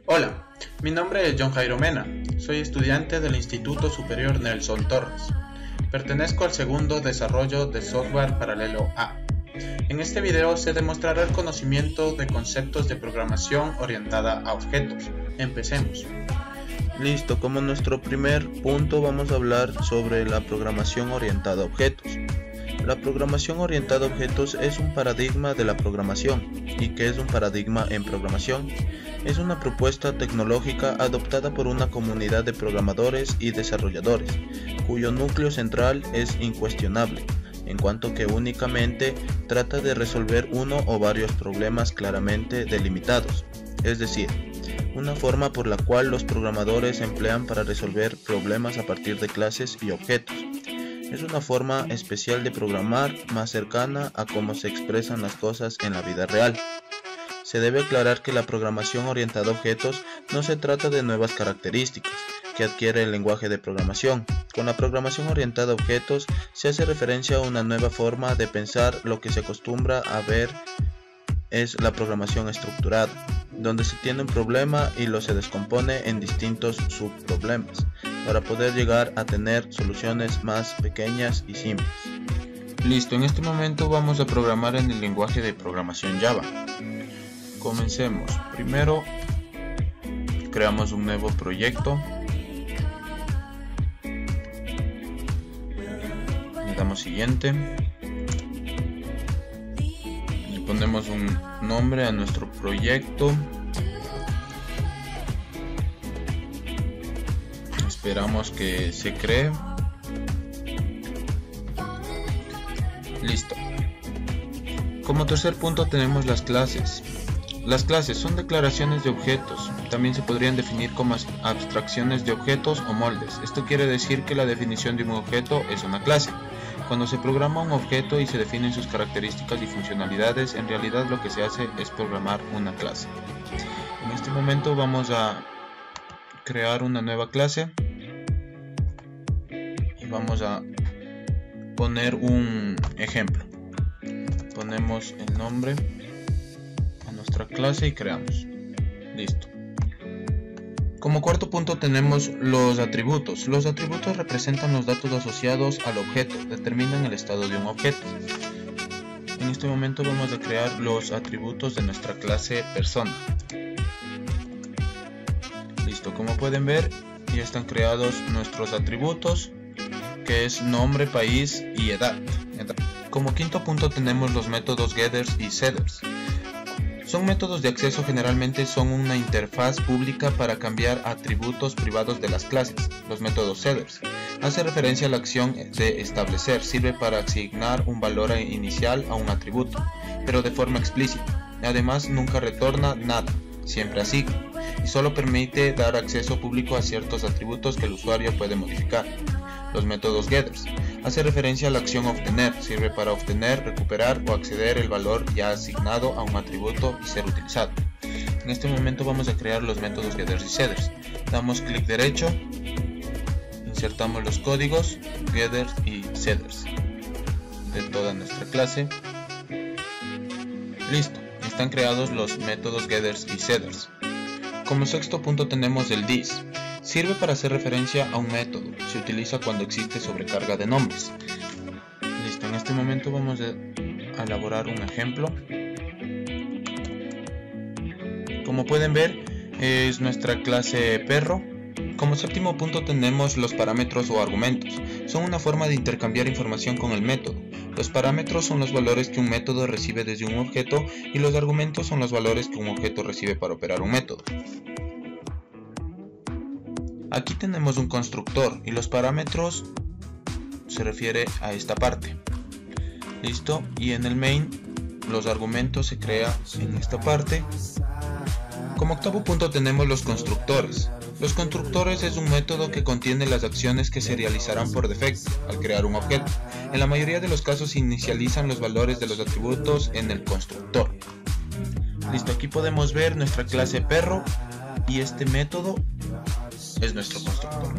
Hola, mi nombre es John Jairo Mena, soy estudiante del Instituto Superior Nelson Torres. Pertenezco al segundo desarrollo de software paralelo A. En este video se demostrará el conocimiento de conceptos de programación orientada a objetos. Empecemos. Listo, como nuestro primer punto vamos a hablar sobre la programación orientada a objetos. La programación orientada a objetos es un paradigma de la programación. ¿Y qué es un paradigma en programación? Es una propuesta tecnológica adoptada por una comunidad de programadores y desarrolladores, cuyo núcleo central es incuestionable, en cuanto que únicamente trata de resolver uno o varios problemas claramente delimitados, es decir, una forma por la cual los programadores emplean para resolver problemas a partir de clases y objetos. Es una forma especial de programar más cercana a cómo se expresan las cosas en la vida real. Se debe aclarar que la programación orientada a objetos no se trata de nuevas características que adquiere el lenguaje de programación. Con la programación orientada a objetos se hace referencia a una nueva forma de pensar. Lo que se acostumbra a ver es la programación estructurada, donde se tiene un problema y lo se descompone en distintos subproblemas, para poder llegar a tener soluciones más pequeñas y simples. Listo, en este momento vamos a programar en el lenguaje de programación Java. Comencemos. Primero, creamos un nuevo proyecto. Le damos siguiente. Le ponemos un nombre a nuestro proyecto. Esperamos que se cree. Listo. Como tercer punto tenemos las clases. Las clases son declaraciones de objetos. También se podrían definir como abstracciones de objetos o moldes. Esto quiere decir que la definición de un objeto es una clase. Cuando se programa un objeto y se definen sus características y funcionalidades, en realidad lo que se hace es programar una clase. En este momento vamos a crear una nueva clase y vamos a poner un ejemplo. Ponemos el nombre a nuestra clase y creamos. Listo. Como cuarto punto tenemos los atributos. Los atributos representan los datos asociados al objeto, determinan el estado de un objeto. En este momento vamos a crear los atributos de nuestra clase persona. Listo, como pueden ver ya están creados nuestros atributos, que es nombre, país y edad. Como quinto punto tenemos los métodos getters y setters. Son métodos de acceso, generalmente son una interfaz pública para cambiar atributos privados de las clases. Los métodos setters hace referencia a la acción de establecer, sirve para asignar un valor inicial a un atributo, pero de forma explícita. Además nunca retorna nada, siempre asigna, y solo permite dar acceso público a ciertos atributos que el usuario puede modificar. Los métodos getters hace referencia a la acción obtener, sirve para obtener, recuperar o acceder el valor ya asignado a un atributo y ser utilizado. En este momento vamos a crear los métodos getters y setters. Damos clic derecho, insertamos los códigos getters y setters de toda nuestra clase. Listo, están creados los métodos getters y setters. Como sexto punto tenemos el this. Sirve para hacer referencia a un método, se utiliza cuando existe sobrecarga de nombres. Listo, en este momento vamos a elaborar un ejemplo. Como pueden ver, es nuestra clase perro. Como séptimo punto tenemos los parámetros o argumentos. Son una forma de intercambiar información con el método. Los parámetros son los valores que un método recibe desde un objeto y los argumentos son los valores que un objeto recibe para operar un método. Aquí tenemos un constructor y los parámetros se refiere a esta parte. Listo, y en el main los argumentos se crea en esta parte. Como octavo punto tenemos los constructores. Los constructores es un método que contiene las acciones que se realizarán por defecto al crear un objeto. En la mayoría de los casos se inicializan los valores de los atributos en el constructor. Listo, aquí podemos ver nuestra clase perro y este método es nuestro constructor.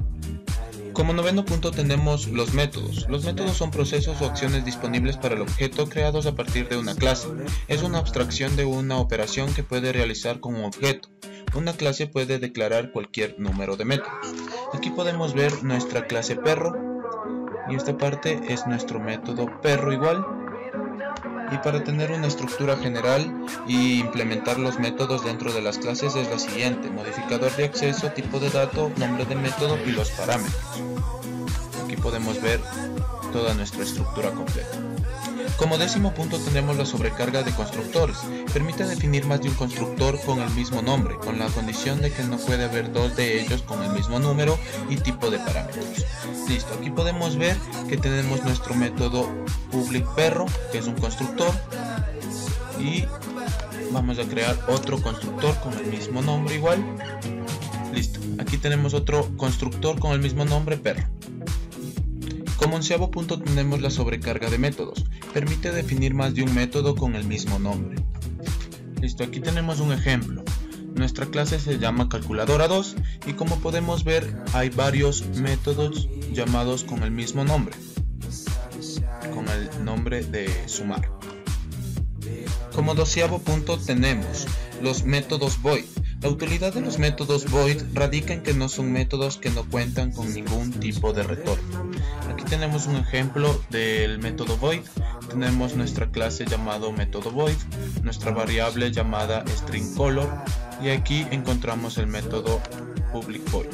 Como noveno punto tenemos los métodos. Los métodos son procesos o acciones disponibles para el objeto creados a partir de una clase. Es una abstracción de una operación que puede realizar con un objeto. Una clase puede declarar cualquier número de métodos. Aquí podemos ver nuestra clase perro y esta parte es nuestro método perro igual. Y para tener una estructura general y implementar los métodos dentro de las clases es la siguiente: modificador de acceso, tipo de dato, nombre de método y los parámetros. Aquí podemos ver toda nuestra estructura completa. Como 10º punto tenemos la sobrecarga de constructores. Permite definir más de un constructor con el mismo nombre, con la condición de que no puede haber dos de ellos con el mismo número y tipo de parámetros. Listo, aquí podemos ver que tenemos nuestro método public perro, que es un constructor, y vamos a crear otro constructor con el mismo nombre igual. Listo, aquí tenemos otro constructor con el mismo nombre perro. Como 11º punto tenemos la sobrecarga de métodos. Permite definir más de un método con el mismo nombre. Listo, aquí tenemos un ejemplo. Nuestra clase se llama calculadora 2 y como podemos ver hay varios métodos llamados con el mismo nombre, con el nombre de sumar. Como 12º punto tenemos los métodos void. La utilidad de los métodos void radica en que no son métodos que no cuentan con ningún tipo de retorno. Aquí tenemos un ejemplo del método void. Tenemos nuestra clase llamado método void, nuestra variable llamada string color y aquí encontramos el método public void.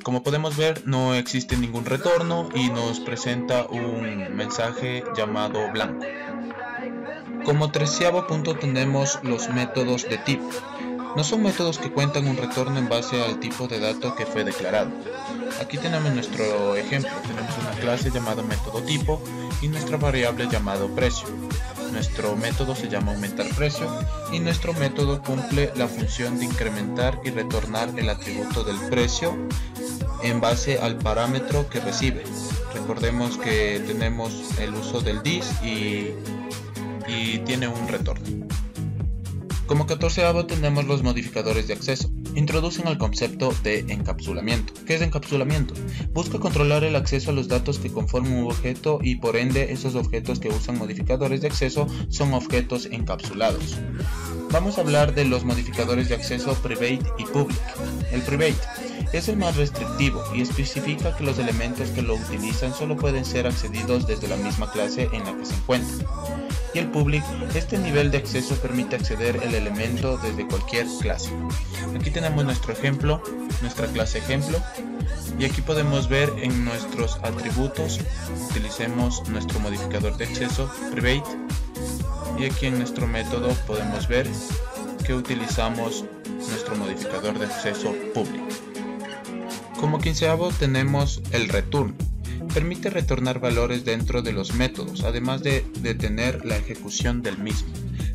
Como podemos ver, no existe ningún retorno y nos presenta un mensaje llamado blanco. Como 13º punto tenemos los métodos de tipo. No son métodos que cuentan un retorno en base al tipo de dato que fue declarado. Aquí tenemos nuestro ejemplo. Tenemos una clase llamada método tipo y nuestra variable llamado precio. Nuestro método se llama aumentar precio y nuestro método cumple la función de incrementar y retornar el atributo del precio en base al parámetro que recibe. Recordemos que tenemos el uso del this y tiene un retorno. Como 14º tenemos los modificadores de acceso. Introducen el concepto de encapsulamiento. ¿Qué es encapsulamiento? Busca controlar el acceso a los datos que conforman un objeto y por ende esos objetos que usan modificadores de acceso son objetos encapsulados. Vamos a hablar de los modificadores de acceso private y public. El private es el más restrictivo y especifica que los elementos que lo utilizan solo pueden ser accedidos desde la misma clase en la que se encuentran. Y el public, este nivel de acceso permite acceder el elemento desde cualquier clase. Aquí tenemos nuestro ejemplo, nuestra clase ejemplo, y aquí podemos ver en nuestros atributos, utilicemos nuestro modificador de acceso private, y aquí en nuestro método podemos ver que utilizamos nuestro modificador de acceso public. Como 15º tenemos el return. Permite retornar valores dentro de los métodos, además de detener la ejecución del mismo.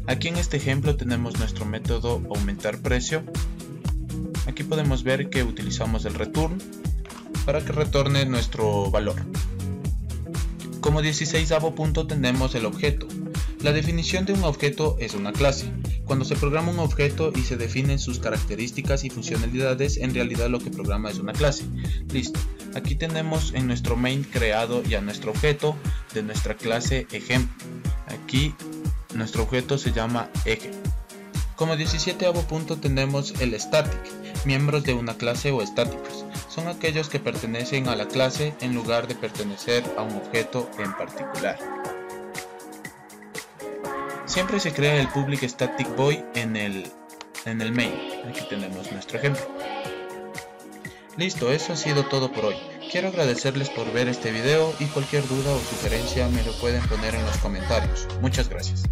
Aquí en este ejemplo tenemos nuestro método aumentar precio. Aquí podemos ver que utilizamos el return para que retorne nuestro valor. Como 16º punto tenemos el objeto. La definición de un objeto es una clase. Cuando se programa un objeto y se definen sus características y funcionalidades, en realidad lo que programa es una clase. Listo. Aquí tenemos en nuestro main creado ya nuestro objeto de nuestra clase ejemplo. Aquí nuestro objeto se llama eje. Como 17º punto tenemos el static. Miembros de una clase o estáticos. Son aquellos que pertenecen a la clase en lugar de pertenecer a un objeto en particular. Siempre se crea el public static void en el main. Aquí tenemos nuestro ejemplo. Listo, eso ha sido todo por hoy. Quiero agradecerles por ver este video y cualquier duda o sugerencia me lo pueden poner en los comentarios. Muchas gracias.